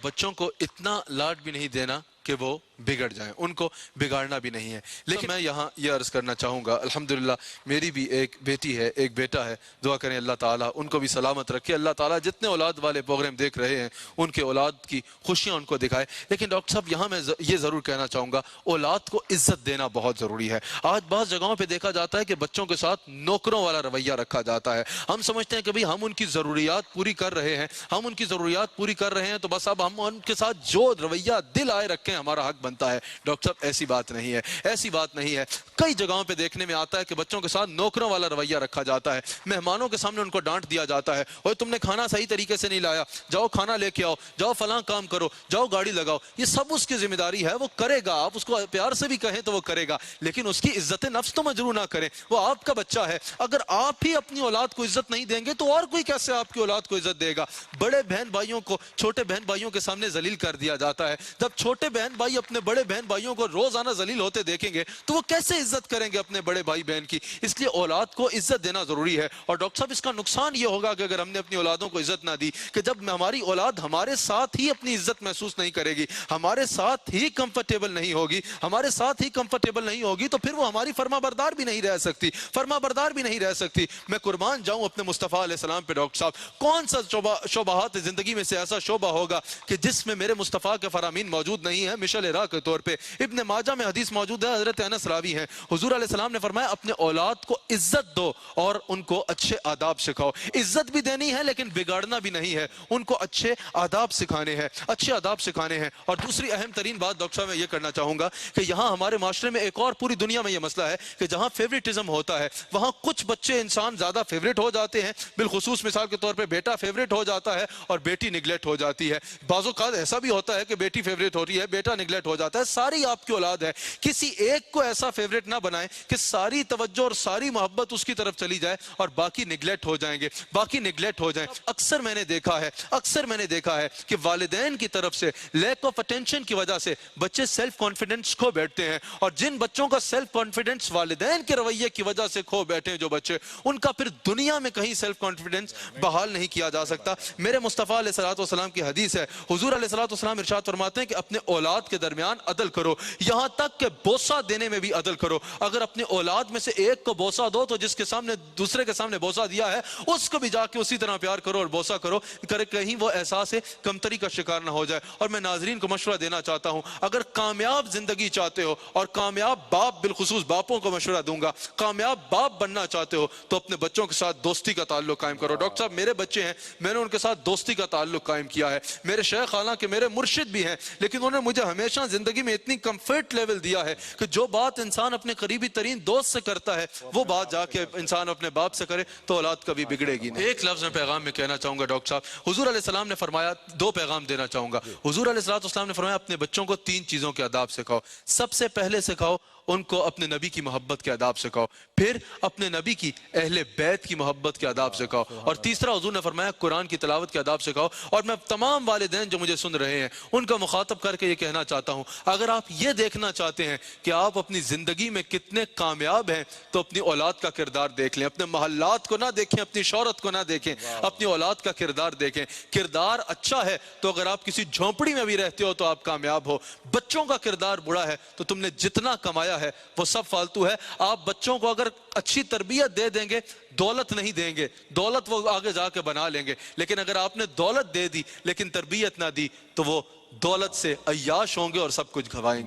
बच्चों को इतना लाड भी नहीं देना कि वो बिगड़ जाएं, उनको बिगाड़ना भी नहीं है। लेकिन मैं यहाँ ये अर्ज़ करना चाहूँगा, अल्हम्दुलिल्लाह मेरी भी एक बेटी है, एक बेटा है। दुआ करें अल्लाह ताला उनको भी सलामत रखे। अल्लाह ताला जितने औलाद वाले प्रोग्राम देख रहे हैं उनके औलाद की खुशियाँ उनको दिखाए। लेकिन डॉक्टर साहब यहाँ मैं ये ज़रूर कहना चाहूँगा, औलाद को इज़्ज़त देना बहुत ज़रूरी है। आज बाज़ जगहों पर देखा जाता है कि बच्चों के साथ नौकरों वाला रवैया रखा जाता है। हम समझते हैं कि भाई हम उनकी ज़रूरियात पूरी कर रहे हैं, हम उनकी ज़रूरियात पूरी कर रहे हैं तो बस अब हम उनके साथ जो रवैया दिल आए रखें हमारा हक बनता है। डॉक्टर साहब ऐसी बात नहीं है, ऐसी बात नहीं है। कई जगहों पे देखने में आता है कि बच्चों के साथ नौकरों वाला रवैया रखा जाता है। मेहमानों के सामने उनको डांट दिया जाता है, और तुमने खाना सही तरीके से नहीं लाया, जाओ खाना लेके आओ, जाओ फलां काम करो, जाओ गाड़ी लगाओ। ये सब उसकी जिम्मेदारी है, वो करेगा। आप उसको प्यार से भी कहें तो वो करेगा, लेकिन उसकी इज्जत नफ्स तो मजरू ना करें। वो आपका बच्चा है, अगर आप ही अपनी औलाद को इज्जत नहीं देंगे तो और कोई कैसे आपकी औलाद को इज्जत देगा। बड़े बहन भाइयों को छोटे बहन भाइयों के सामने जलील कर दिया जाता है। जब छोटे बहन भाई अपने बड़े बहन भाइयों को रोजाना जलील होते देखेंगे तो वो कैसे इज्जत करेंगे अपने बड़े भाई बहन की। इसलिए औलाद को इज्जत देना जरूरी है। और डॉक्टर साहब इसका नुकसान ये होगा कि अगर हमने अपनी औलादों को इज्जत ना दी, कि जब हमारी औलाद हमारे साथ ही अपनी इज्जत महसूस नहीं करेगी, हमारे साथ ही कंफर्टेबल नहीं होगी, हमारे साथ ही कंफर्टेबल नहीं होगी, तो फिर वो हमारी फर्माबरदार भी नहीं रह सकती, फर्माबरदार भी नहीं रह सकती। मैं कुर्बान जाऊं अपने मुस्तफ़ा अलैहिस्सलाम पे डॉक्टर साहब, कौन सा शोबाहात जिंदगी में से ऐसा शोबा होगा कि जिसमें मेरे मुस्तफ़ा के फरामीन मौजूद नहीं है। मिशल राह के तौर पे इब्न माजा में हदीस मौजूद है, हजरत अनस रावी हैं, हुजूर अलैहिस्सलाम ने फरमाया अपने औलाद को इज्जत दो और उनको अच्छे आदाब सिखाओ। इज्जत भी देनी है लेकिन बिगाड़ना भी नहीं है, उनको अच्छे आदाब सिखाने हैं, अच्छे आदाब सिखाने हैं। और दूसरी अहम तरीन बात डॉक्टर साहब मैं ये करना चाहूंगा कि यहाँ हमारे माशरे में एक और पूरी दुनिया में ये मसला है कि जहाँ फेवरेटिज्म होता है वहाँ कुछ बच्चे इंसान ज्यादा फेवरेट हो जाते हैं। बिलखुसूस मिसाल के तौर पर बेटा फेवरेट हो जाता है और बेटी निगलेक्ट हो जाती है। बाज़-ओ-क़ात ऐसा भी होता है कि बेटी फेवरेट हो रही है, बेटा निगलेक्ट हो जाता है। सारी आपकी औलाद है, किसी एक को ऐसा फेवरेट ना बनाएं कि सारी तवज्जो और सारी मोहब्बत उसकी तरफ चली जाए और बाकी निगलेक्ट हो जाएंगे, बाकी निगलेक्ट हो जाएं। अक्सर मैंने देखा है कि वालिदैन की तरफ से लैक ऑफ अटेंशन की वजह से बच्चे सेल्फ कॉन्फिडेंस खो बैठते हैं, और जिन बच्चों का सेल्फ कॉन्फिडेंस वालिदैन के रवैये की वजह से खो बैठे हैं जो बच्चे, उनका फिर दुनिया में कहीं सेल्फ कॉन्फिडेंस बहाल नहीं किया जा सकता। मेरे मुस्तफ़ा अलैहिस्सलाम की हदीस है, हुजूर अलैहिस्सलाम इरशाद फरमाते हैं कि अपने औलाद के दरमियान अदल करो, यहां तक कि बोसा देने में भी अदल करो। अगर अपने औलाद में से एक को बोसा दो तो जिसके सामने दूसरे के सामने बोसा दिया है उसको भी जाके उसी तरह प्यार करो और बोसा करो, कहीं वो एहसास कमतरी का शिकार ना हो जाए। और मैं नाजरीन को मशवरा देना चाहता हूं, अगर कामयाब जिंदगी चाहते हो, और कामयाब बाप बिलखुसूस बापों को मशवरा दूंगा, कामयाब बाप बनना चाहते हो तो अपने बच्चों के साथ दोस्ती का ताल्लुक कायम करो। डॉक्टर साहब मेरे बच्चे हैं, मैंने उनके साथ दोस्ती का ताल्लुक कायम किया है। मेरे शेख हालांकि मेरे मुर्शिद भी हैं, लेकिन उन्होंने मुझे हमेशा जिंदगी में इतनी कंफर्ट लेवल दिया है कि जो बात इंसान अपने करीबी तरीन दोस्त से करता है वो बात जाके इंसान अपने बाप से करे तो औलाद कभी बिगड़ेगी नहीं। एक लफ्ज में पैगाम में कहना चाहूंगा डॉक्टर साहब, हुजूर अलैहिस्सलाम ने फरमाया, दो पैगाम देना चाहूंगा। हुजूर अलैहिस्सलाम ने फरमाया अपने बच्चों को तीन चीजों के आदाब सिखाओ। सबसे पहले सिखाओ उनको अपने नबी की मोहब्बत के आदाब सिखाओ, फिर अपने नबी की अहले बैत की मोहब्बत के आदाब सिखाओ, और तीसरा हुजूर ने फरमाया कुरान की तिलावत के आदाब सिखाओ। और मैं तमाम वालिदैन जो मुझे सुन रहे हैं उनका मुखातब करके ये कहना चाहता हूं, अगर आप ये देखना चाहते हैं कि आप अपनी जिंदगी में कितने कामयाब हैं तो अपनी औलाद का किरदार देख लें। अपने महल्लात को ना देखें, अपनी शोहरत को ना देखें, अपनी औलाद का किरदार देखें। किरदार अच्छा है तो अगर आप किसी झोंपड़ी में भी रहते हो तो आप कामयाब हो। बच्चों का किरदार बुरा है तो तुमने जितना कमाया है वो सब फालतू है। आप बच्चों को अगर अच्छी तरबियत दे देंगे, दौलत नहीं देंगे, दौलत वो आगे जाके बना लेंगे, लेकिन अगर आपने दौलत दे दी लेकिन तरबियत ना दी तो वो दौलत से अय्याश होंगे और सब कुछ गवाएंगे।